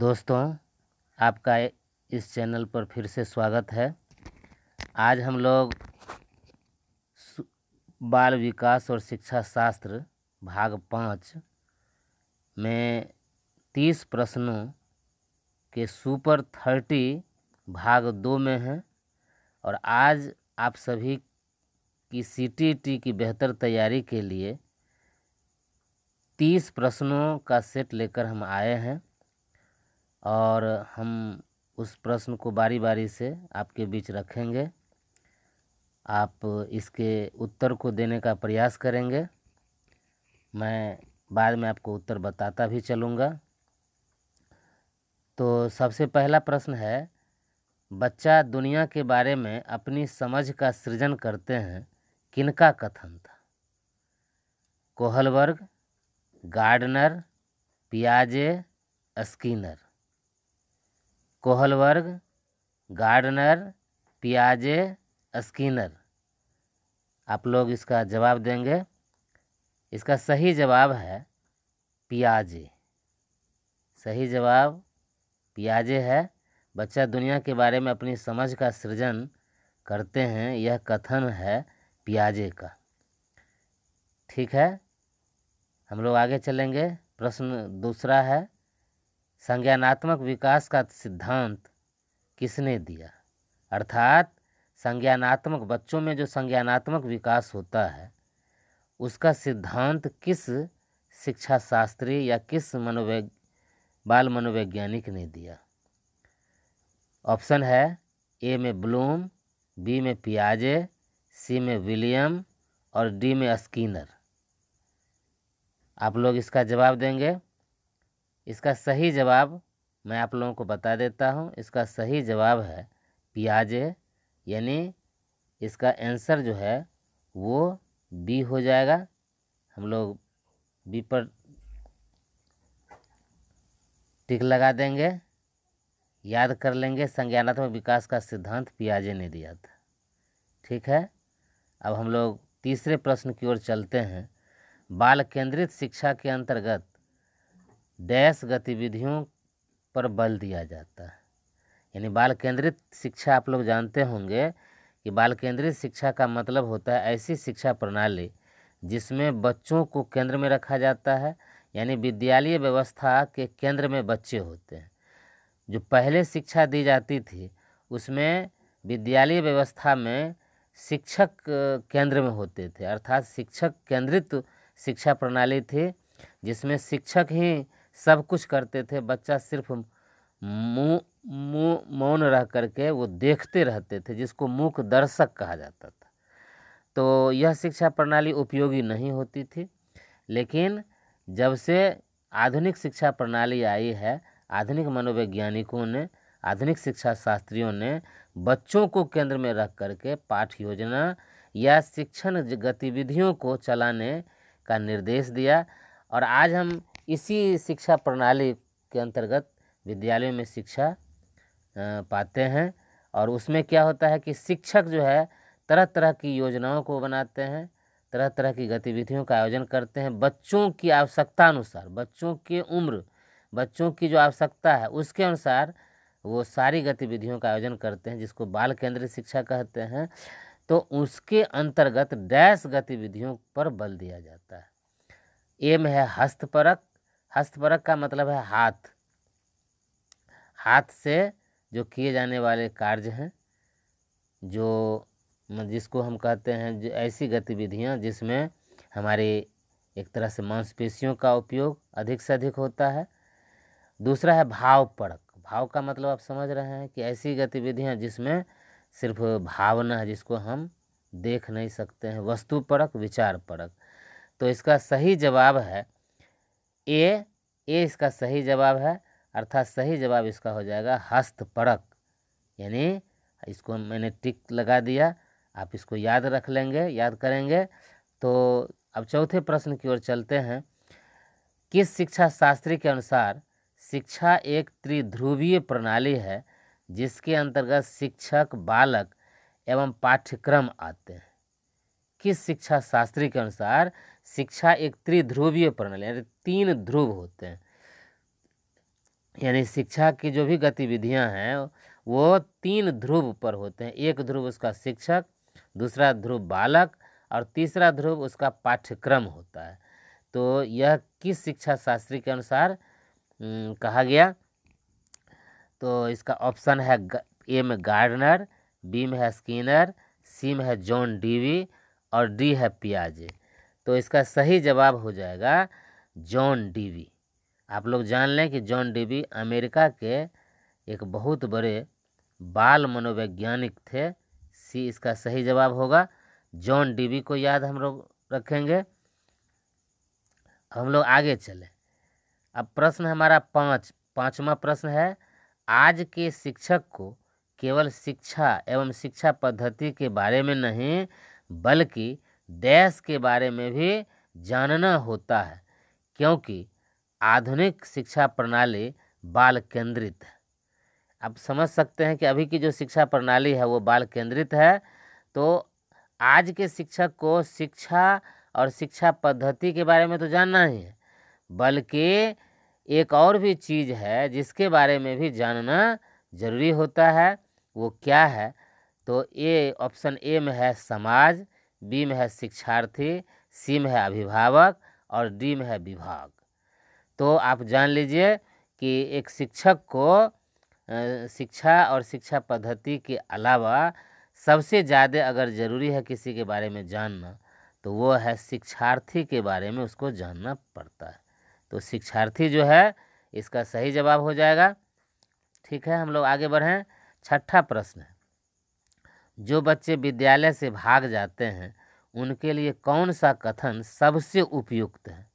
दोस्तों, आपका इस चैनल पर फिर से स्वागत है। आज हम लोग सु- बाल विकास और शिक्षा शास्त्र भाग 5 में 30 प्रश्नों के सुपर 30 भाग 2 में हैं। और आज आप सभी की सीटीईटी की बेहतर तैयारी के लिए 30 प्रश्नों का सेट लेकर हम आए हैं और हम उस प्रश्न को बारी बारी से आपके बीच रखेंगे। आप इसके उत्तर को देने का प्रयास करेंगे। मैं बाद में आपको उत्तर बताता भी चलूँगा। तो सबसे पहला प्रश्न है, बच्चा दुनिया के बारे में अपनी समझ का सृजन करते हैं, किनका कथन था? कोहलबर्ग, गार्डनर, पियाजे, स्किनर। कोहलबर्ग, गार्डनर, पियाजे, स्किनर। आप लोग इसका जवाब देंगे। इसका सही जवाब है पियाजे। सही जवाब पियाजे है। बच्चा दुनिया के बारे में अपनी समझ का सृजन करते हैं, यह कथन है पियाजे का। ठीक है, हम लोग आगे चलेंगे। प्रश्न दूसरा है, संज्ञानात्मक विकास का सिद्धांत किसने दिया? अर्थात संज्ञानात्मक, बच्चों में जो संज्ञानात्मक विकास होता है उसका सिद्धांत किस शिक्षा शास्त्री या किस बाल मनोवैज्ञानिक ने दिया? ऑप्शन है, ए में ब्लूम, बी में पियाजे, सी में विलियम और डी में स्किनर। आप लोग इसका जवाब देंगे। इसका सही जवाब मैं आप लोगों को बता देता हूँ। इसका सही जवाब है पियाजे, यानी इसका आंसर जो है वो बी हो जाएगा। हम लोग बी पर टिक लगा देंगे, याद कर लेंगे। संज्ञानात्मक विकास का सिद्धांत पियाजे ने दिया था। ठीक है, अब हम लोग तीसरे प्रश्न की ओर चलते हैं। बाल केंद्रित शिक्षा के अंतर्गत डैश गतिविधियों पर बल दिया जाता है। यानी बाल केंद्रित शिक्षा, आप लोग जानते होंगे कि बाल केंद्रित शिक्षा का मतलब होता है ऐसी शिक्षा प्रणाली जिसमें बच्चों को केंद्र में रखा जाता है। यानी विद्यालय व्यवस्था के केंद्र में बच्चे होते हैं। जो पहले शिक्षा दी जाती थी उसमें विद्यालय व्यवस्था में शिक्षक केंद्र में होते थे, अर्थात शिक्षक केंद्रित शिक्षा प्रणाली थी जिसमें शिक्षक ही सब कुछ करते थे। बच्चा सिर्फ मौन रह करके वो देखते रहते थे, जिसको मूक दर्शक कहा जाता था। तो यह शिक्षा प्रणाली उपयोगी नहीं होती थी। लेकिन जब से आधुनिक शिक्षा प्रणाली आई है, आधुनिक मनोवैज्ञानिकों ने, आधुनिक शिक्षा शास्त्रियों ने बच्चों को केंद्र में रख करके पाठ्य योजना या शिक्षण गतिविधियों को चलाने का निर्देश दिया। और आज हम इसी शिक्षा प्रणाली के अंतर्गत विद्यालयों में शिक्षा पाते हैं। और उसमें क्या होता है कि शिक्षक जो है तरह तरह की योजनाओं को बनाते हैं, तरह तरह की गतिविधियों का आयोजन करते हैं। बच्चों की आवश्यकता अनुसार, बच्चों की उम्र, बच्चों की जो आवश्यकता है उसके अनुसार वो सारी गतिविधियों का आयोजन करते हैं, जिसको बाल केंद्रित शिक्षा कहते हैं। तो उसके अंतर्गत डैश गतिविधियों पर बल दिया जाता है। ए में है हस्तपरक। हस्तपरक का मतलब है हाथ, हाथ से जो किए जाने वाले कार्य हैं, जो जिसको हम कहते हैं जो ऐसी गतिविधियां जिसमें हमारे एक तरह से मांसपेशियों का उपयोग अधिक से अधिक होता है। दूसरा है भावपरक। भाव का मतलब आप समझ रहे हैं कि ऐसी गतिविधियां जिसमें सिर्फ भावना है, जिसको हम देख नहीं सकते हैं। वस्तुपरक, विचारपरक। तो इसका सही जवाब है ए। इसका सही जवाब है, अर्थात सही जवाब इसका हो जाएगा हस्तपरक। यानी इसको मैंने टिक लगा दिया, आप इसको याद रख लेंगे, याद करेंगे। तो अब चौथे प्रश्न की ओर चलते हैं। किस शिक्षा शास्त्री के अनुसार शिक्षा एक त्रिध्रुवीय प्रणाली है जिसके अंतर्गत शिक्षक, बालक एवं पाठ्यक्रम आते हैं? किस शिक्षा शास्त्री के अनुसार शिक्षा एक त्रिध्रुवीय प्रणाली, यानी 3 ध्रुव होते हैं? यानी शिक्षा की जो भी गतिविधियां हैं वो 3 ध्रुव पर होते हैं। एक ध्रुव उसका शिक्षक, दूसरा ध्रुव बालक और तीसरा ध्रुव उसका पाठ्यक्रम होता है। तो यह किस शिक्षा शास्त्री के अनुसार कहा गया? तो इसका ऑप्शन है ए में गार्डनर, बी में है स्किनर, सी में है जॉन डीवी और डी है पियाजे। तो इसका सही जवाब हो जाएगा जॉन डीवी। आप लोग जान लें कि जॉन डीवी अमेरिका के एक बहुत बड़े बाल मनोवैज्ञानिक थे। सी इसका सही जवाब होगा। जॉन डीवी को याद हम लोग रखेंगे। हम लोग आगे चले। अब प्रश्न हमारा पांचवा प्रश्न है, आज के शिक्षक को केवल शिक्षा एवं शिक्षा पद्धति के बारे में नहीं बल्कि देश के बारे में भी जानना होता है, क्योंकि आधुनिक शिक्षा प्रणाली बाल केंद्रित है। आप समझ सकते हैं कि अभी की जो शिक्षा प्रणाली है वो बाल केंद्रित है। तो आज के शिक्षक को शिक्षा और शिक्षा पद्धति के बारे में तो जानना ही है, बल्कि एक और भी चीज़ है जिसके बारे में भी जानना जरूरी होता है। वो क्या है? तो ऑप्शन ए में है समाज, बी में है शिक्षार्थी, सी में है अभिभावक और डी में है विभाग। तो आप जान लीजिए कि एक शिक्षक को शिक्षा और शिक्षा पद्धति के अलावा सबसे ज़्यादा अगर ज़रूरी है किसी के बारे में जानना तो वो है शिक्षार्थी के बारे में उसको जानना पड़ता है। तो शिक्षार्थी जो है इसका सही जवाब हो जाएगा। ठीक है, हम लोग आगे बढ़ें। छठा प्रश्न है, जो बच्चे विद्यालय से भाग जाते हैं उनके लिए कौन सा कथन सबसे उपयुक्त है?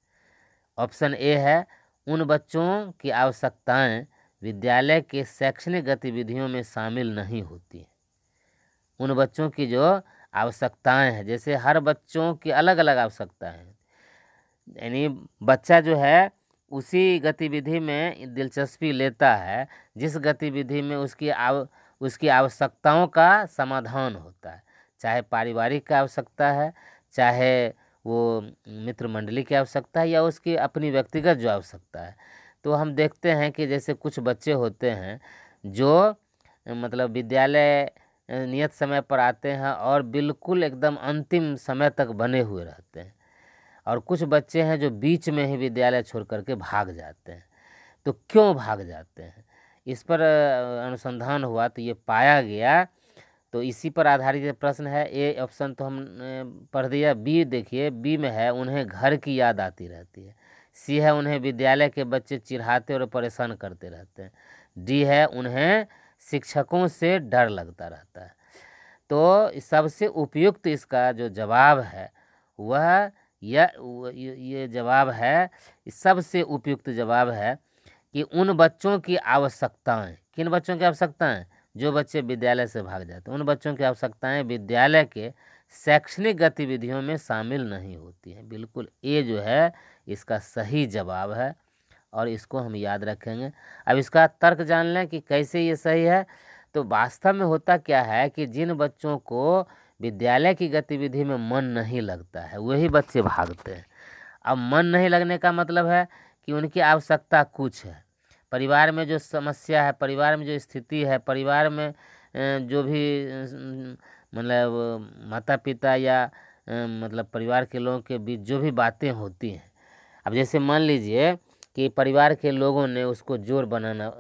ऑप्शन ए है, उन बच्चों की आवश्यकताएं विद्यालय के शैक्षणिक गतिविधियों में शामिल नहीं होती। उन बच्चों की जो आवश्यकताएं हैं, जैसे हर बच्चों की अलग अलग आवश्यकताएं हैं, यानी बच्चा जो है उसी गतिविधि में दिलचस्पी लेता है जिस गतिविधि में उसकी आवश्यकताओं का समाधान होता है। चाहे पारिवारिक की आवश्यकता है, चाहे वो मित्र मंडली की आवश्यकता है, या उसकी अपनी व्यक्तिगत जो आवश्यकता है। तो हम देखते हैं कि जैसे कुछ बच्चे होते हैं जो मतलब विद्यालय नियत समय पर आते हैं और बिल्कुल एकदम अंतिम समय तक बने हुए रहते हैं, और कुछ बच्चे हैं जो बीच में ही विद्यालय छोड़ करके भाग जाते हैं। तो क्यों भाग जाते हैं? इस पर अनुसंधान हुआ तो ये पाया गया। तो इसी पर आधारित ये प्रश्न है। ए ऑप्शन तो हम पढ़ दिया। बी देखिए, बी में है उन्हें घर की याद आती रहती है। सी है उन्हें विद्यालय के बच्चे चिढ़ाते और परेशान करते रहते हैं। डी है उन्हें शिक्षकों से डर लगता रहता है। तो सबसे उपयुक्त इसका जो जवाब है वह ये जवाब है, सबसे उपयुक्त जवाब है कि उन बच्चों की आवश्यकताएं, किन बच्चों की आवश्यकताएं? जो बच्चे विद्यालय से भाग जाते हैं उन बच्चों की आवश्यकताएं विद्यालय के शैक्षणिक गतिविधियों में शामिल नहीं होती हैं। बिल्कुल ये जो है इसका सही जवाब है और इसको हम याद रखेंगे। अब इसका तर्क जान लें कि कैसे ये सही है। तो वास्तव में होता क्या है कि जिन बच्चों को विद्यालय की गतिविधि में मन नहीं लगता है वही बच्चे भागते हैं। अब मन नहीं लगने का मतलब है कि उनकी आवश्यकता कुछ है, परिवार में जो समस्या है, परिवार में जो स्थिति है, परिवार में जो भी मतलब माता पिता या मतलब परिवार के लोगों के बीच जो भी बातें होती हैं। अब जैसे मान लीजिए कि परिवार के लोगों ने उसको जोर बनाना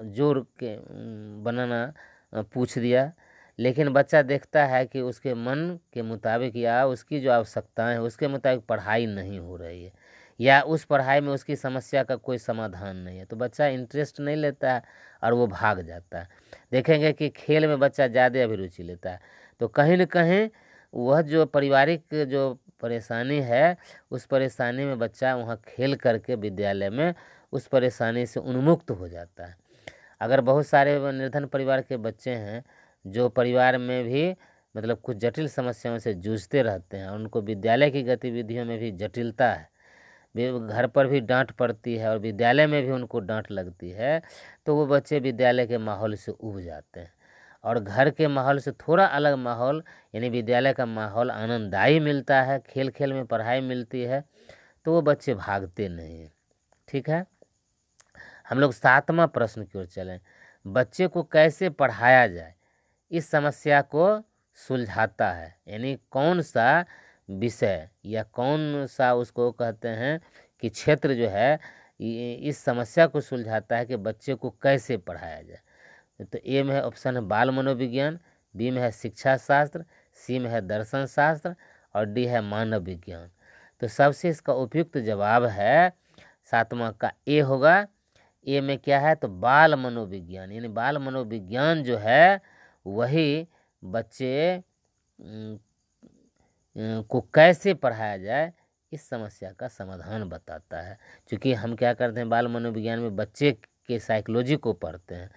पूछ दिया, लेकिन बच्चा देखता है कि उसके मन के मुताबिक या उसकी जो आवश्यकताएं हैं उसके मुताबिक पढ़ाई नहीं हो रही है, या उस पढ़ाई में उसकी समस्या का कोई समाधान नहीं है, तो बच्चा इंटरेस्ट नहीं लेता है और वो भाग जाता है। देखेंगे कि खेल में बच्चा ज़्यादा अभिरुचि लेता है, तो कहीं न कहीं वह जो पारिवारिक जो परेशानी है उस परेशानी में बच्चा वहाँ खेल करके विद्यालय में उस परेशानी से उन्मुक्त हो जाता है। अगर बहुत सारे निर्धन परिवार के बच्चे हैं जो परिवार में भी मतलब कुछ जटिल समस्याओं से जूझते रहते हैं और उनको विद्यालय की गतिविधियों में भी जटिलता है, घर पर भी डांट पड़ती है और विद्यालय में भी उनको डांट लगती है, तो वो बच्चे विद्यालय के माहौल से उब जाते हैं और घर के माहौल से थोड़ा अलग माहौल यानी विद्यालय का माहौल आनंददायी मिलता है, खेल खेल में पढ़ाई मिलती है, तो वो बच्चे भागते नहीं हैं। ठीक है, हम लोग 7वां प्रश्न की ओर चलें। बच्चे को कैसे पढ़ाया जाए, इस समस्या को सुलझाता है। यानी कौन सा विषय या कौन सा उसको कहते हैं कि क्षेत्र जो है इस समस्या को सुलझाता है कि बच्चे को कैसे पढ़ाया जाए। तो ए में है ऑप्शन है बाल मनोविज्ञान, बी में है शिक्षा शास्त्र, सी में है दर्शन शास्त्र और डी है मानव विज्ञान। तो सबसे इसका उपयुक्त जवाब है 7वां का ए होगा। ए में क्या है तो बाल मनोविज्ञान, यानी बाल मनोविज्ञान जो है वही बच्चे को कैसे पढ़ाया जाए इस समस्या का समाधान बताता है। क्योंकि हम क्या करते हैं बाल मनोविज्ञान में बच्चे के साइकोलॉजी को पढ़ते हैं,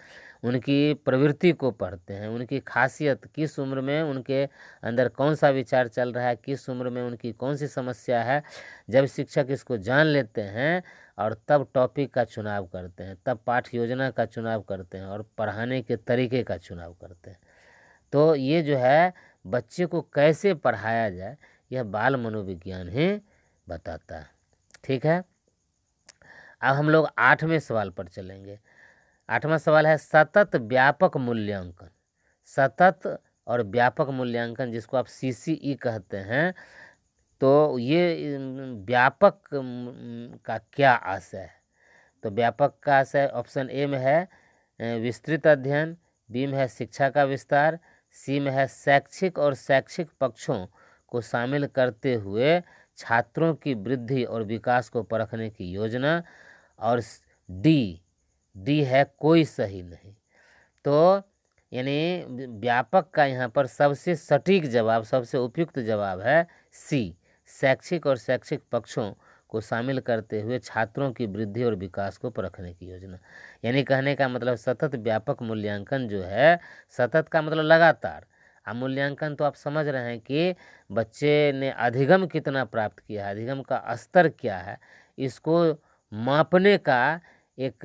उनकी प्रवृत्ति को पढ़ते हैं, उनकी खासियत, किस उम्र में उनके अंदर कौन सा विचार चल रहा है, किस उम्र में उनकी कौन सी समस्या है। जब शिक्षक इसको जान लेते हैं और तब टॉपिक का चुनाव करते हैं, तब पाठ्य योजना का चुनाव करते हैं और पढ़ाने के तरीके का चुनाव करते हैं। तो ये जो है बच्चे को कैसे पढ़ाया जाए यह बाल मनोविज्ञान ही बताता है। ठीक है, अब हम लोग 8वें सवाल पर चलेंगे। 8वां सवाल है सतत व्यापक मूल्यांकन। सतत और व्यापक मूल्यांकन जिसको आप CCE कहते हैं, तो ये व्यापक का क्या आशय है। तो व्यापक का आशय ऑप्शन ए में है विस्तृत अध्ययन, बी में है शिक्षा का विस्तार, सी में है शैक्षिक और शैक्षिक पक्षों को शामिल करते हुए छात्रों की वृद्धि और विकास को परखने की योजना, और डी है कोई सही नहीं। तो यानी व्यापक का यहाँ पर सबसे सटीक जवाब, सबसे उपयुक्त जवाब है सी, शैक्षिक और शैक्षिक पक्षों को शामिल करते हुए छात्रों की वृद्धि और विकास को परखने की योजना। यानी कहने का मतलब सतत व्यापक मूल्यांकन जो है, सतत का मतलब लगातार, अब मूल्यांकन तो आप समझ रहे हैं कि बच्चे ने अधिगम कितना प्राप्त किया है, अधिगम का स्तर क्या है, इसको मापने का एक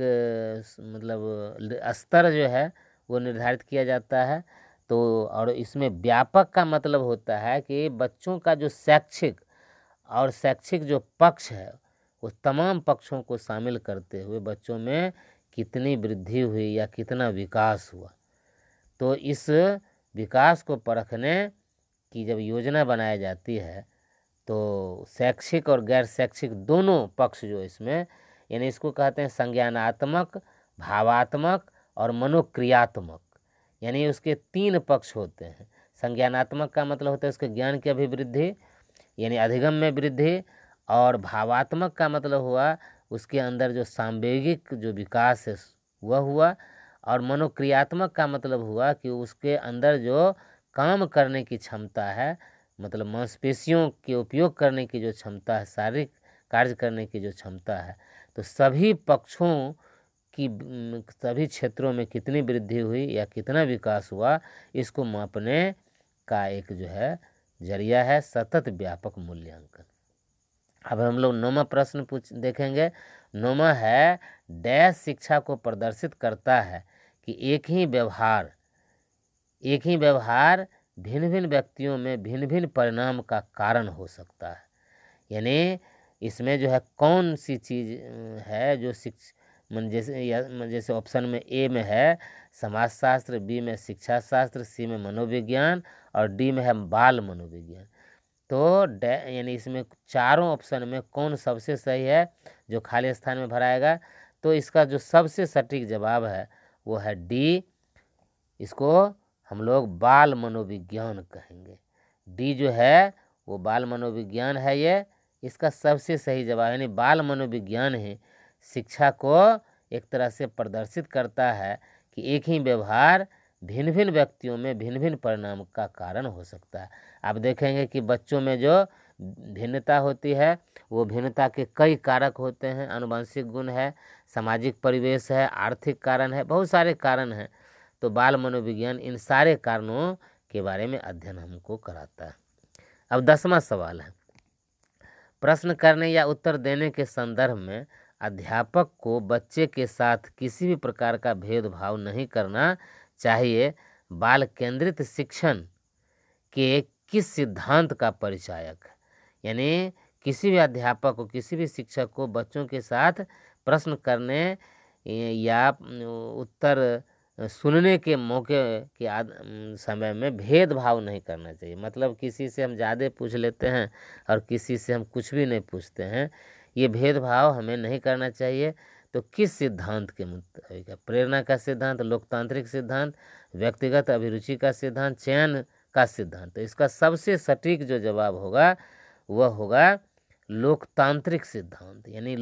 मतलब स्तर जो है वो निर्धारित किया जाता है। तो और इसमें व्यापक का मतलब होता है कि बच्चों का जो शैक्षिक और शैक्षिक जो पक्ष है उस तमाम पक्षों को शामिल करते हुए बच्चों में कितनी वृद्धि हुई या कितना विकास हुआ। तो इस विकास को परखने की जब योजना बनाई जाती है तो शैक्षिक और गैर शैक्षिक दोनों पक्ष जो इसमें, यानी इसको कहते हैं संज्ञानात्मक, भावात्मक और मनोक्रियात्मक, यानी उसके 3 पक्ष होते हैं। संज्ञानात्मक का मतलब होता है उसके ज्ञान की अभिवृद्धि यानी अधिगम में वृद्धि, और भावात्मक का मतलब हुआ उसके अंदर जो सांवेगिक जो विकास है वह हुआ, और मनोक्रियात्मक का मतलब हुआ कि उसके अंदर जो काम करने की क्षमता है, मतलब मांसपेशियों के उपयोग करने की जो क्षमता है, शारीरिक कार्य करने की जो क्षमता है, तो सभी पक्षों की सभी क्षेत्रों में कितनी वृद्धि हुई या कितना विकास हुआ, इसको मापने का एक जो है जरिया है सतत व्यापक मूल्यांकन। अब हम लोग 9वां प्रश्न देखेंगे। 9वां है डैश शिक्षा को प्रदर्शित करता है कि एक ही व्यवहार भिन्न भिन्न व्यक्तियों में भिन्न भिन्न परिणाम का कारण हो सकता है। यानी इसमें जो है कौन सी चीज़ है जो जैसे ऑप्शन में ए में है समाजशास्त्र, बी में शिक्षा शास्त्र, सी में मनोविज्ञान और डी में है बाल मनोविज्ञान। तो यानी इसमें चारों ऑप्शन में कौन सबसे सही है जो खाली स्थान में भराएगा, तो इसका जो सबसे सटीक जवाब है वो है डी, इसको हम लोग बाल मनोविज्ञान कहेंगे। डी जो है वो बाल मनोविज्ञान है, ये इसका सबसे सही जवाब। यानी बाल मनोविज्ञान ही शिक्षा को एक तरह से प्रदर्शित करता है कि एक ही व्यवहार भिन्न भिन्न व्यक्तियों में भिन्न भिन्न परिणाम का कारण हो सकता है। आप देखेंगे कि बच्चों में जो भिन्नता होती है वो भिन्नता के कई कारक होते हैं, आनुवंशिक गुण है, सामाजिक परिवेश है, आर्थिक कारण है, बहुत सारे कारण हैं। तो बाल मनोविज्ञान इन सारे कारणों के बारे में अध्ययन हमको कराता है। अब 10वां सवाल है, प्रश्न करने या उत्तर देने के संदर्भ में अध्यापक को बच्चे के साथ किसी भी प्रकार का भेदभाव नहीं करना चाहिए। बाल केंद्रित शिक्षण के किस सिद्धांत का परिचायक है। यानी किसी भी अध्यापक को, किसी भी शिक्षक को बच्चों के साथ प्रश्न करने या उत्तर सुनने के मौके के समय में भेदभाव नहीं करना चाहिए। मतलब किसी से हम ज़्यादा पूछ लेते हैं और किसी से हम कुछ भी नहीं पूछते हैं, ये भेदभाव हमें नहीं करना चाहिए। तो किस सिद्धांत के मुताबिक? प्रेरणा का सिद्धांत, लोकतांत्रिक सिद्धांत, व्यक्तिगत अभिरुचि का सिद्धांत, चयन का सिद्धांत। तो इसका सबसे सटीक जो जवाब होगा वह होगा लोकतांत्रिक सिद्धांत। यानी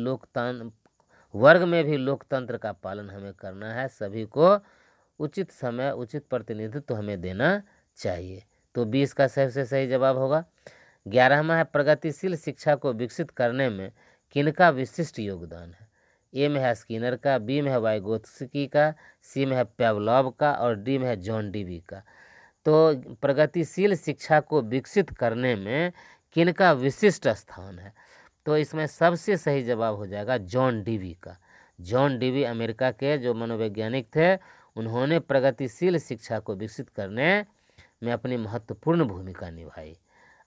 वर्ग में भी लोकतंत्र का पालन हमें करना है, सभी को उचित समय उचित प्रतिनिधित्व हमें देना चाहिए। तो 20 का सबसे सही जवाब होगा। 11वां है प्रगतिशील शिक्षा को विकसित करने में किनका विशिष्ट योगदान है? ए में है स्किनर का, बी में है वाइगोत्स्की का, सी में है पेवलॉव का और डी में है जॉन डीवी का। तो प्रगतिशील शिक्षा को विकसित करने में किनका विशिष्ट स्थान है? तो इसमें सबसे सही जवाब हो जाएगा जॉन डीवी का। जॉन डीवी अमेरिका के जो मनोवैज्ञानिक थे, उन्होंने प्रगतिशील शिक्षा को विकसित करने में अपनी महत्वपूर्ण भूमिका निभाई।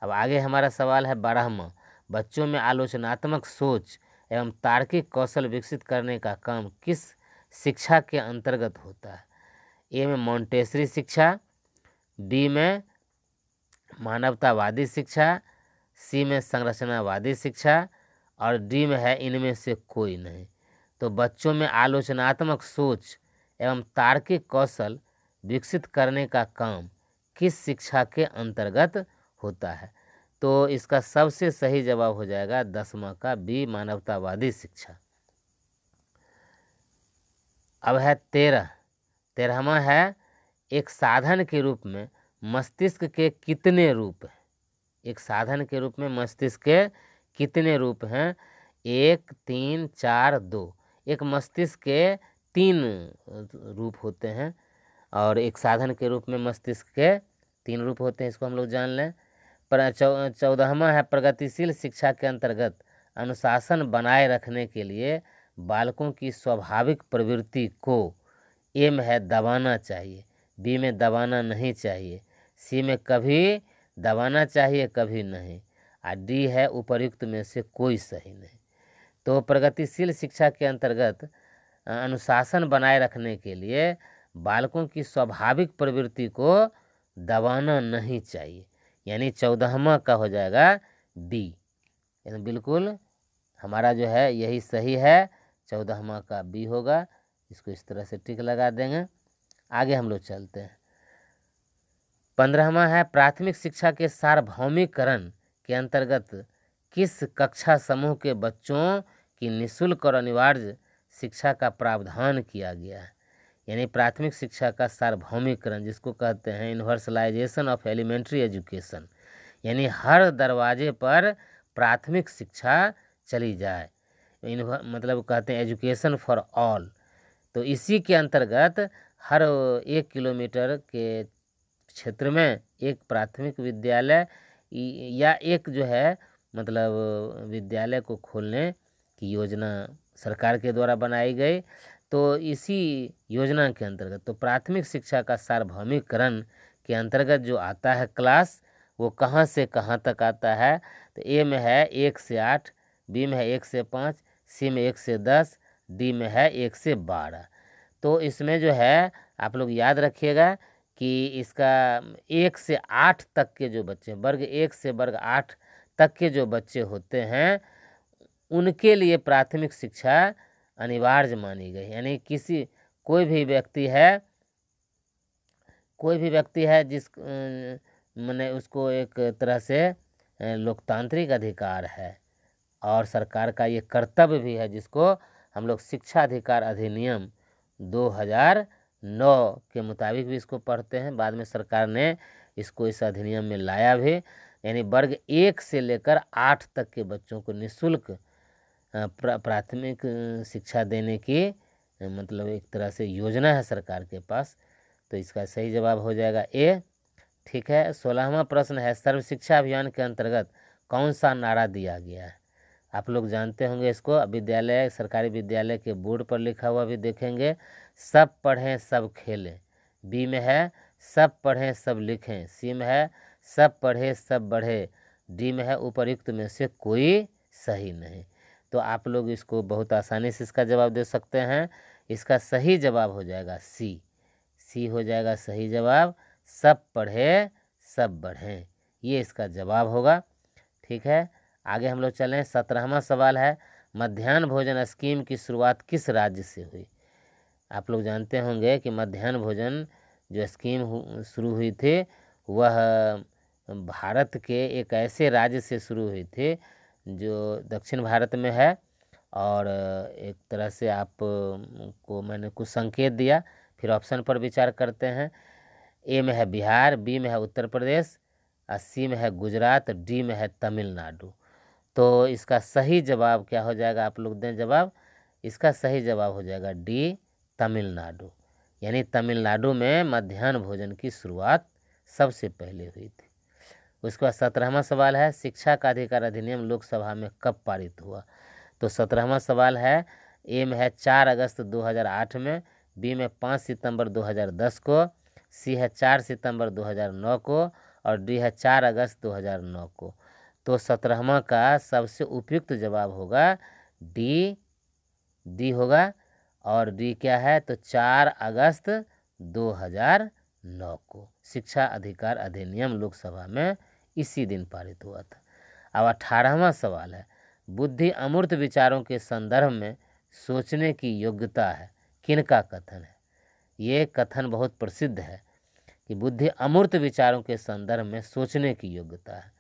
अब आगे हमारा सवाल है 12वां, बच्चों में आलोचनात्मक सोच एवं तार्किक कौशल विकसित करने का काम किस शिक्षा के अंतर्गत होता है? ए में मॉन्टेसरी शिक्षा, बी में मानवतावादी शिक्षा, सी में संरचनावादी शिक्षा और डी में है इनमें से कोई नहीं। तो बच्चों में आलोचनात्मक सोच एवं तार्किक कौशल विकसित करने का काम किस शिक्षा के अंतर्गत होता है? तो इसका सबसे सही जवाब हो जाएगा 10वां का बी, मानवतावादी शिक्षा। अब है 13वां है एक साधन के रूप में मस्तिष्क के कितने रूप हैं? एक साधन के रूप में मस्तिष्क के कितने रूप हैं? 1, 3, 4, 2। एक मस्तिष्क के 3 रूप होते हैं और एक साधन के रूप में मस्तिष्क के 3 रूप होते हैं, इसको हम लोग जान लें। 14वां है प्रगतिशील शिक्षा के अंतर्गत अनुशासन बनाए रखने के लिए बालकों की स्वाभाविक प्रवृत्ति को ए में है दबाना चाहिए, बी में दबाना नहीं चाहिए, सी में कभी दबाना चाहिए कभी नहीं और डी है उपर्युक्त में से कोई सही नहीं। तो प्रगतिशील शिक्षा के अंतर्गत अनुशासन बनाए रखने के लिए बालकों की स्वाभाविक प्रवृत्ति को दबाना नहीं चाहिए, यानी 14वां का हो जाएगा बी। यानी बिल्कुल हमारा जो है यही सही है, 14वां का बी होगा। इसको इस तरह से टिक लगा देंगे। आगे हम लोग चलते हैं। 15वां है प्राथमिक शिक्षा के सार्वभौमिकरण के अंतर्गत किस कक्षा समूह के बच्चों की निःशुल्क और अनिवार्य शिक्षा का प्रावधान किया गया है? यानी प्राथमिक शिक्षा का सार्वभौमिकरण जिसको कहते हैं यूनिवर्सलाइजेशन ऑफ एलिमेंट्री एजुकेशन, यानी हर दरवाजे पर प्राथमिक शिक्षा चली जाए, मतलब कहते हैं एजुकेशन फॉर ऑल। तो इसी के अंतर्गत हर 1 किलोमीटर के क्षेत्र में एक प्राथमिक विद्यालय या एक जो है मतलब विद्यालय को खोलने की योजना सरकार के द्वारा बनाई गई। तो इसी योजना के अंतर्गत तो प्राथमिक शिक्षा का सार्वभौमिकरण के अंतर्गत जो आता है क्लास, वो कहाँ से कहाँ तक आता है? तो ए में है 1 से 8, बी में है 1 से 5, सी में 1 से 10, डी में है 1 से 12। तो इसमें जो है आप लोग याद रखिएगा कि इसका 1 से 8 तक के जो बच्चे, वर्ग 1 से वर्ग 8 तक के जो बच्चे होते हैं उनके लिए प्राथमिक शिक्षा अनिवार्य मानी गई। यानी कोई भी व्यक्ति है जिस माने उसको एक तरह से लोकतांत्रिक अधिकार है और सरकार का ये कर्तव्य भी है, जिसको हम लोग शिक्षा अधिकार अधिनियम 2009 के मुताबिक भी इसको पढ़ते हैं। बाद में सरकार ने इसको इस अधिनियम में लाया भी। यानी वर्ग 1 से लेकर 8 तक के बच्चों को निःशुल्क प्राथमिक शिक्षा देने की मतलब एक तरह से योजना है सरकार के पास। तो इसका सही जवाब हो जाएगा ए। ठीक है, 16वां प्रश्न है सर्व शिक्षा अभियान के अंतर्गत कौन सा नारा दिया गया है? आप लोग जानते होंगे इसको, विद्यालय सरकारी विद्यालय के बोर्ड पर लिखा हुआ भी देखेंगे। सब पढ़ें सब खेलें, बी में है सब पढ़ें सब लिखें, सी में है सब पढ़े सब बढ़े, डी में है उपर्युक्त में से कोई सही नहीं। तो आप लोग इसको बहुत आसानी से इसका जवाब दे सकते हैं। इसका सही जवाब हो जाएगा सी। सी हो जाएगा सही जवाब। सब पढ़े सब बढ़ें, ये इसका जवाब होगा। ठीक है, आगे हम लोग चलें। 17वां सवाल है, मध्याह्न भोजन स्कीम की शुरुआत किस राज्य से हुई? आप लोग जानते होंगे कि मध्याह्न भोजन जो स्कीम शुरू हुई थी वह भारत के एक ऐसे राज्य से शुरू हुई थी जो दक्षिण भारत में है। और एक तरह से आप को मैंने कुछ संकेत दिया, फिर ऑप्शन पर विचार करते हैं। ए में है बिहार, बी में है उत्तर प्रदेश, सी में है गुजरात, डी में है तमिलनाडु। तो इसका सही जवाब क्या हो जाएगा? आप लोग दें जवाब। इसका सही जवाब हो जाएगा डी, तमिलनाडु। यानी तमिलनाडु में मध्याह्न भोजन की शुरुआत सबसे पहले हुई थी। उसके बाद 17वां सवाल है, शिक्षा का अधिकार अधिनियम लोकसभा में कब पारित हुआ? तो 17वां सवाल है, ए में है 4 अगस्त 2008 में, बी में 5 सितंबर 2010 को, सी है 4 सितंबर 2009 को, और डी है 4 अगस्त 2009 को। तो 17वां का सबसे उपयुक्त जवाब होगा डी। डी होगा। और डी क्या है? तो 4 अगस्त 2009 को शिक्षा अधिकार अधिनियम लोकसभा में इसी दिन पारित हुआ था। अब 18वां सवाल है, बुद्धि अमूर्त विचारों के संदर्भ में सोचने की योग्यता है, किनका कथन है? ये कथन बहुत प्रसिद्ध है कि बुद्धि अमूर्त विचारों के संदर्भ में सोचने की योग्यता है।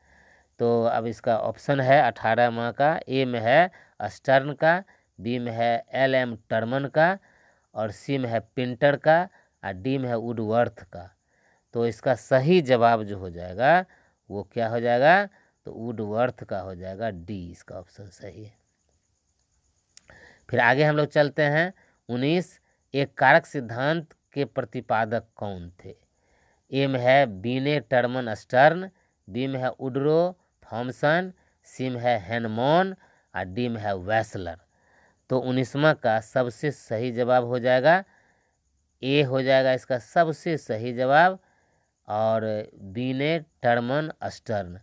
तो अब इसका ऑप्शन है 18वां का, ए में है स्टर्न का, बी में है एल.एम. टर्मन का, और सी में है पिंटर का, और डी में है वुडवर्थ का। तो इसका सही जवाब जो हो जाएगा वो क्या हो जाएगा? तो वुडवर्थ का हो जाएगा, डी इसका ऑप्शन सही है। फिर आगे हम लोग चलते हैं। 19, एक कारक सिद्धांत के प्रतिपादक कौन थे? ए में है बीने टर्मन स्टर्न, बी में है वुडरो थॉमसन, सी में है हेनमॉन, और डी में है वेसलर। तो 19वां का सबसे सही जवाब हो जाएगा ए हो जाएगा इसका सबसे सही जवाब, और बीने टर्मन स्टर्न,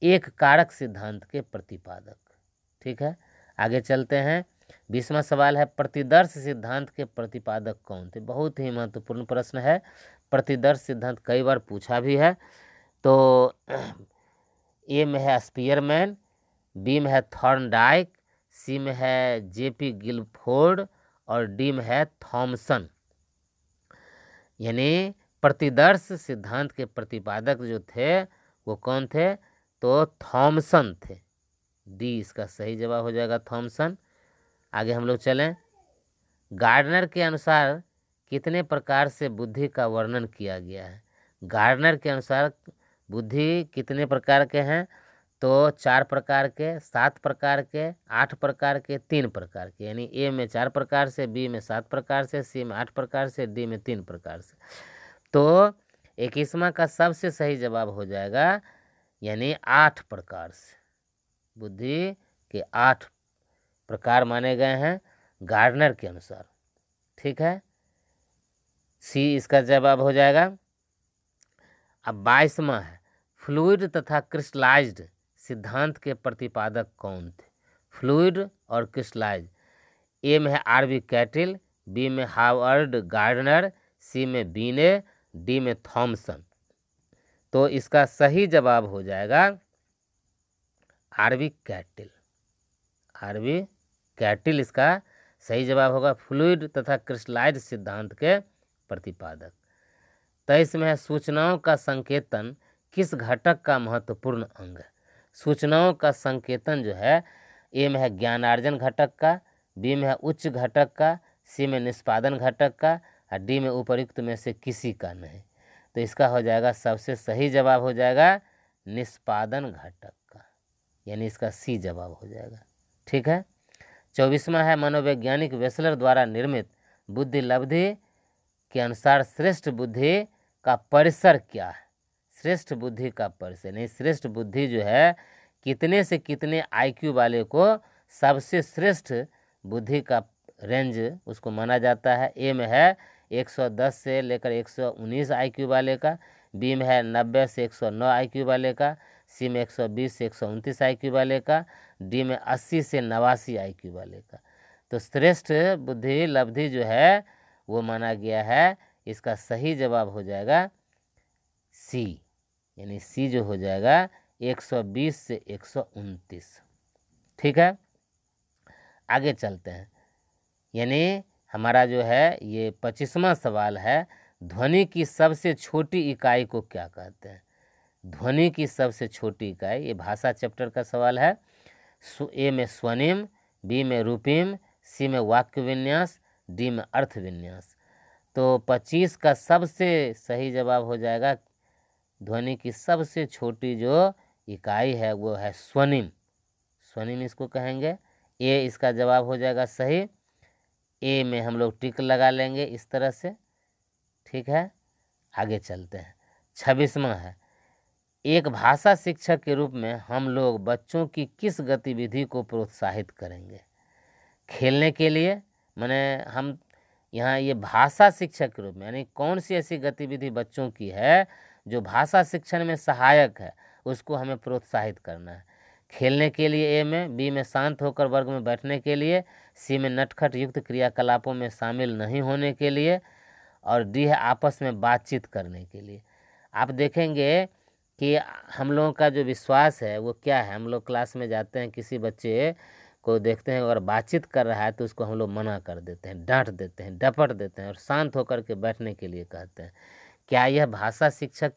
एक कारक सिद्धांत के प्रतिपादक। ठीक है, आगे चलते हैं। 20वां सवाल है, प्रतिदर्श सिद्धांत के प्रतिपादक कौन थे? बहुत ही महत्वपूर्ण प्रश्न है। प्रतिदर्श सिद्धांत कई बार पूछा भी है। तो ए में है स्पीयरमैन, बी में है थॉर्नडाइक, सी में है जे.पी. गिलफोर्ड, और डी में है थॉमसन। यानी प्रतिदर्श सिद्धांत के प्रतिपादक जो थे वो कौन थे? तो थॉमसन थे। डी इसका सही जवाब हो जाएगा, थॉमसन। आगे हम लोग चलें। गार्डनर के अनुसार कितने प्रकार से बुद्धि का वर्णन किया गया है? गार्डनर के अनुसार बुद्धि कितने प्रकार के हैं? तो 4 प्रकार के, 7 प्रकार के, 8 प्रकार के, 3 प्रकार के। यानी ए में 4 प्रकार से, बी में 7 प्रकार से, सी में 8 प्रकार से, डी में 3 प्रकार से। तो 21वां का सबसे सही जवाब हो जाएगा यानी 8 प्रकार से। बुद्धि के 8 प्रकार माने गए हैं गार्डनर के अनुसार। ठीक है, सी इसका जवाब हो जाएगा। अब 22वां है, फ्लूइड तथा क्रिस्टलाइज्ड सिद्धांत के प्रतिपादक कौन थे? फ्लूइड और क्रिस्टलाइज्ड, ए में है आर.बी. कैटिल, बी में हावर्ड गार्डनर, सी में बीने, डी में थॉमसन। तो इसका सही जवाब हो जाएगा आर.बी. कैटिल। आर.बी. कैटिल इसका सही जवाब होगा, फ्लूइड तथा क्रिस्टलाइज्ड सिद्धांत के प्रतिपादक। 23 में है, सूचनाओं का संकेतन किस घटक का महत्वपूर्ण अंग है? सूचनाओं का संकेतन जो है, ए में है ज्ञानार्जन घटक का, बी में है उच्च घटक का, सी में निष्पादन घटक का, और डी में उपर्युक्त में से किसी का नहीं। तो इसका हो जाएगा सबसे सही जवाब हो जाएगा निष्पादन घटक का, यानी इसका सी जवाब हो जाएगा। ठीक है, 24वां है, मनोवैज्ञानिक वेसलर द्वारा निर्मित बुद्धि लब्धि के अनुसार श्रेष्ठ बुद्धि का परिसर क्या है? श्रेष्ठ बुद्धि का परिसर नहीं, श्रेष्ठ बुद्धि जो है कितने से कितने IQ वाले को सबसे श्रेष्ठ बुद्धि का रेंज उसको माना जाता है। ए में है 110 से लेकर 119 IQ वाले का, बी में है 90 से 109 IQ वाले का, सी में 120 से 129 IQ वाले का, डी में 80 से 89 IQ वाले का। तो श्रेष्ठ बुद्धि लब्धि जो है वो माना गया है। इसका सही जवाब हो जाएगा सी, यानी सी जो हो जाएगा 120 से 129। ठीक है, आगे चलते हैं। यानी हमारा जो है ये 25वां सवाल है, ध्वनि की सबसे छोटी इकाई को क्या कहते हैं? ध्वनि की सबसे छोटी इकाई, ये भाषा चैप्टर का सवाल है। ए में स्वनिम, बी में रूपिम, सी में वाक्य विन्यास, डी में अर्थ विन्यास। तो 25 का सबसे सही जवाब हो जाएगा, ध्वनि की सबसे छोटी जो इकाई है वो है स्वनिम। स्वनिम इसको कहेंगे। ए इसका जवाब हो जाएगा सही। ए में हम लोग टिक लगा लेंगे इस तरह से। ठीक है, आगे चलते हैं। 26वां है, एक भाषा शिक्षक के रूप में हम लोग बच्चों की किस गतिविधि को प्रोत्साहित करेंगे? खेलने के लिए, माने हम यहाँ ये भाषा शिक्षक के रूप में, यानी कौन सी ऐसी गतिविधि बच्चों की है जो भाषा शिक्षण में सहायक है, उसको हमें प्रोत्साहित करना है। खेलने के लिए ए में, बी में शांत होकर वर्ग में बैठने के लिए, सी में नटखट युक्त क्रियाकलापों में शामिल नहीं होने के लिए, और डी है आपस में बातचीत करने के लिए। आप देखेंगे कि हम लोगों का जो विश्वास है वो क्या है, हम लोग क्लास में जाते हैं, किसी बच्चे को देखते हैं अगर बातचीत कर रहा है तो उसको हम लोग मना कर देते हैं, डांट देते हैं, डपट देते हैं और शांत होकर के बैठने के लिए कहते हैं। क्या यह भाषा शिक्षक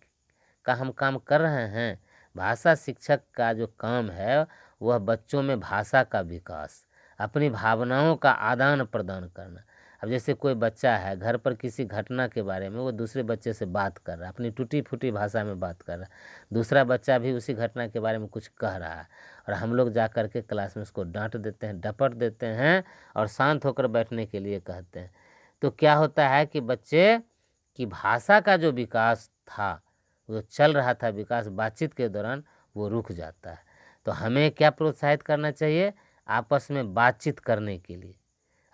का हम काम कर रहे हैं? भाषा शिक्षक का जो काम है वह बच्चों में भाषा का विकास, अपनी भावनाओं का आदान प्रदान करना। अब जैसे कोई बच्चा है, घर पर किसी घटना के बारे में वो दूसरे बच्चे से बात कर रहा है, अपनी टूटी फूटी भाषा में बात कर रहा है, दूसरा बच्चा भी उसी घटना के बारे में कुछ कह रहा है, और हम लोग जा कर के क्लास में उसको डांट देते हैं, डपट देते हैं और शांत होकर बैठने के लिए कहते हैं। तो क्या होता है कि बच्चे की भाषा का जो विकास था, वो चल रहा था विकास, बातचीत के दौरान वो रुक जाता है। तो हमें क्या प्रोत्साहित करना चाहिए? आपस में बातचीत करने के लिए।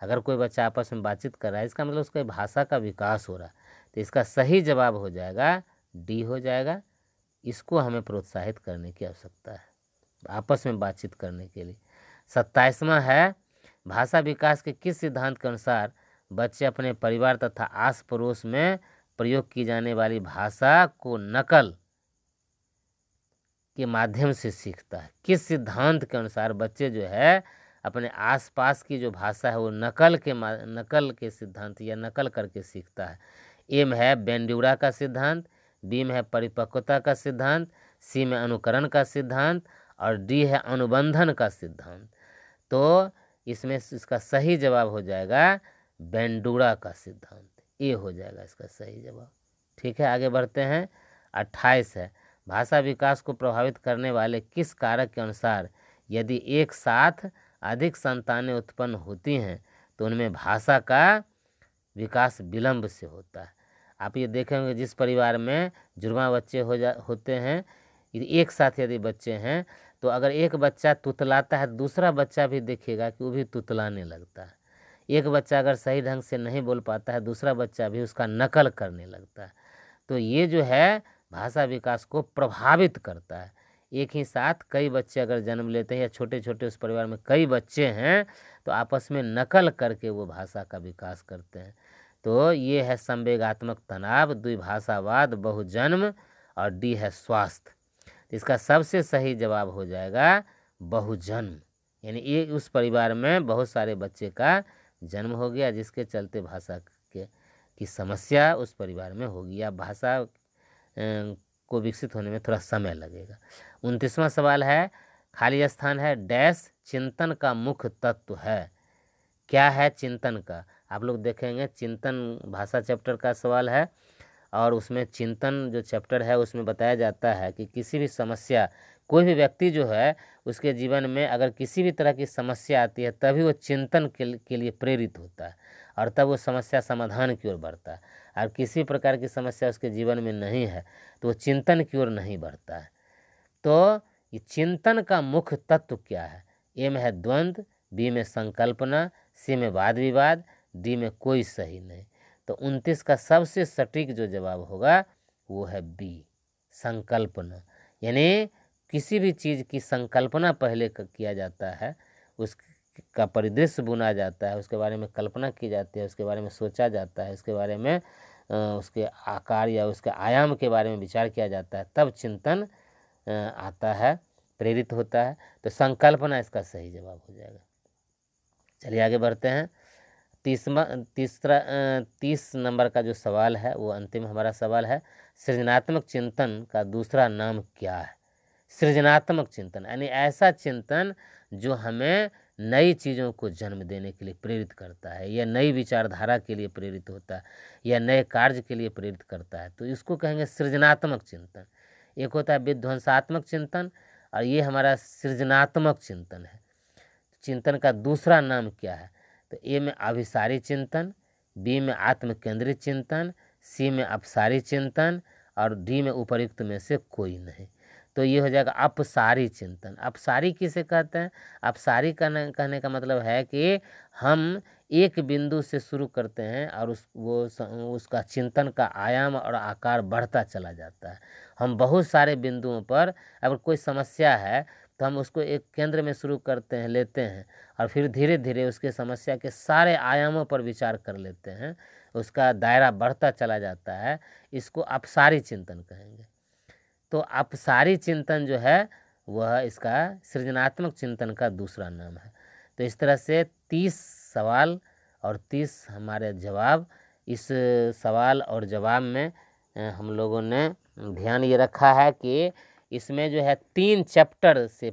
अगर कोई बच्चा आपस में बातचीत कर रहा है, इसका मतलब उसका भाषा का विकास हो रहा है। तो इसका सही जवाब हो जाएगा डी हो जाएगा। इसको हमें प्रोत्साहित करने की आवश्यकता है, आपस में बातचीत करने के लिए। 27वां है, भाषा विकास के किस सिद्धांत के अनुसार बच्चे अपने परिवार तथा आस पड़ोस में प्रयोग की जाने वाली भाषा को नकल के माध्यम से सीखता है? किस सिद्धांत के अनुसार बच्चे जो है अपने आसपास की जो भाषा है वो नकल के सिद्धांत या नकल करके सीखता है? ए में है बेंड्यूरा का सिद्धांत, बी में है परिपक्वता का सिद्धांत, सी में अनुकरण का सिद्धांत, और डी है अनुबंधन का सिद्धांत। तो इसमें इसका सही जवाब हो जाएगा बेंड्यूरा का सिद्धांत। ए हो जाएगा इसका सही जवाब। ठीक है, आगे बढ़ते हैं। 28 है, भाषा विकास को प्रभावित करने वाले किस कारक के अनुसार यदि एक साथ अधिक संतानें उत्पन्न होती हैं तो उनमें भाषा का विकास विलंब से होता है? आप ये देखेंगे जिस परिवार में जुड़वा बच्चे होते हैं, एक साथ यदि बच्चे हैं, तो अगर एक बच्चा तुतलाता है दूसरा बच्चा भी देखेगा कि वो भी तुतलाने लगता है। एक बच्चा अगर सही ढंग से नहीं बोल पाता है, दूसरा बच्चा भी उसका नकल करने लगता है। तो ये जो है भाषा विकास को प्रभावित करता है। एक ही साथ कई बच्चे अगर जन्म लेते हैं या छोटे छोटे उस परिवार में कई बच्चे हैं तो आपस में नकल करके वो भाषा का विकास करते हैं। तो ये है संवेगात्मक तनाव, द्विभाषावाद, बहुजन्म, और डी है स्वास्थ्य। इसका सबसे सही जवाब हो जाएगा बहुजन्म, यानी ये उस परिवार में बहुत सारे बच्चे का जन्म हो गया जिसके चलते भाषा की समस्या उस परिवार में होगी या भाषा को विकसित होने में थोड़ा समय लगेगा। 29वां सवाल है, खाली स्थान है, डैश चिंतन का मुख्य तत्व है। क्या है चिंतन का? आप लोग देखेंगे चिंतन भाषा चैप्टर का सवाल है, और उसमें चिंतन जो चैप्टर है उसमें बताया जाता है कि किसी भी समस्या, कोई भी व्यक्ति जो है उसके जीवन में अगर किसी भी तरह की समस्या आती है तभी वो चिंतन के लिए प्रेरित होता है और तब वो समस्या समाधान की ओर बढ़ता है। और किसी प्रकार की समस्या उसके जीवन में नहीं है तो वो चिंतन की ओर नहीं बढ़ता है। तो ये चिंतन का मुख्य तत्व क्या है? ए में है द्वंद्व, बी में संकल्पना, सी में वाद विवाद, डी में कोई सही नहीं। तो 29 का सबसे सटीक जो जवाब होगा वो है बी, संकल्पना। यानी किसी भी चीज़ की संकल्पना पहले किया जाता है, का परिदृश्य बुना जाता है, उसके बारे में कल्पना की जाती है, उसके बारे में सोचा जाता है, उसके बारे में उसके आकार या उसके आयाम के बारे में विचार किया जाता है, तब चिंतन आता है, प्रेरित होता है। तो संकल्पना इसका सही जवाब हो जाएगा। चलिए आगे बढ़ते हैं। 30 नंबर का जो सवाल है वो अंतिम हमारा सवाल है, सृजनात्मक चिंतन का दूसरा नाम क्या है? सृजनात्मक चिंतन यानी ऐसा चिंतन जो हमें नई चीज़ों को जन्म देने के लिए प्रेरित करता है, या नई विचारधारा के लिए प्रेरित होता है, या नए कार्य के लिए प्रेरित करता है, तो इसको कहेंगे सृजनात्मक चिंतन। एक होता है विध्वंसात्मक चिंतन, और ये हमारा सृजनात्मक चिंतन है। चिंतन का दूसरा नाम क्या है? तो ए में अभिसारी चिंतन, बी में आत्मकेंद्रित चिंतन, सी में अपसारी चिंतन, और डी में उपर्युक्त में से कोई नहीं। तो ये हो जाएगा अपसारी चिंतन। अपसारी किसे कहते हैं? अपसारी कहने का मतलब है कि हम एक बिंदु से शुरू करते हैं और उसका चिंतन का आयाम और आकार बढ़ता चला जाता है। हम बहुत सारे बिंदुओं पर अगर कोई समस्या है तो हम उसको एक केंद्र में शुरू करते हैं, लेते हैं, और फिर धीरे धीरे उसके समस्या के सारे आयामों पर विचार कर लेते हैं, उसका दायरा बढ़ता चला जाता है। इसको अपसारी चिंतन कहेंगे। तो अपसारी चिंतन जो है वह इसका सृजनात्मक चिंतन का दूसरा नाम है। तो इस तरह से 30 सवाल और 30 हमारे जवाब। इस सवाल और जवाब में हम लोगों ने ध्यान ये रखा है कि इसमें जो है 3 चैप्टर से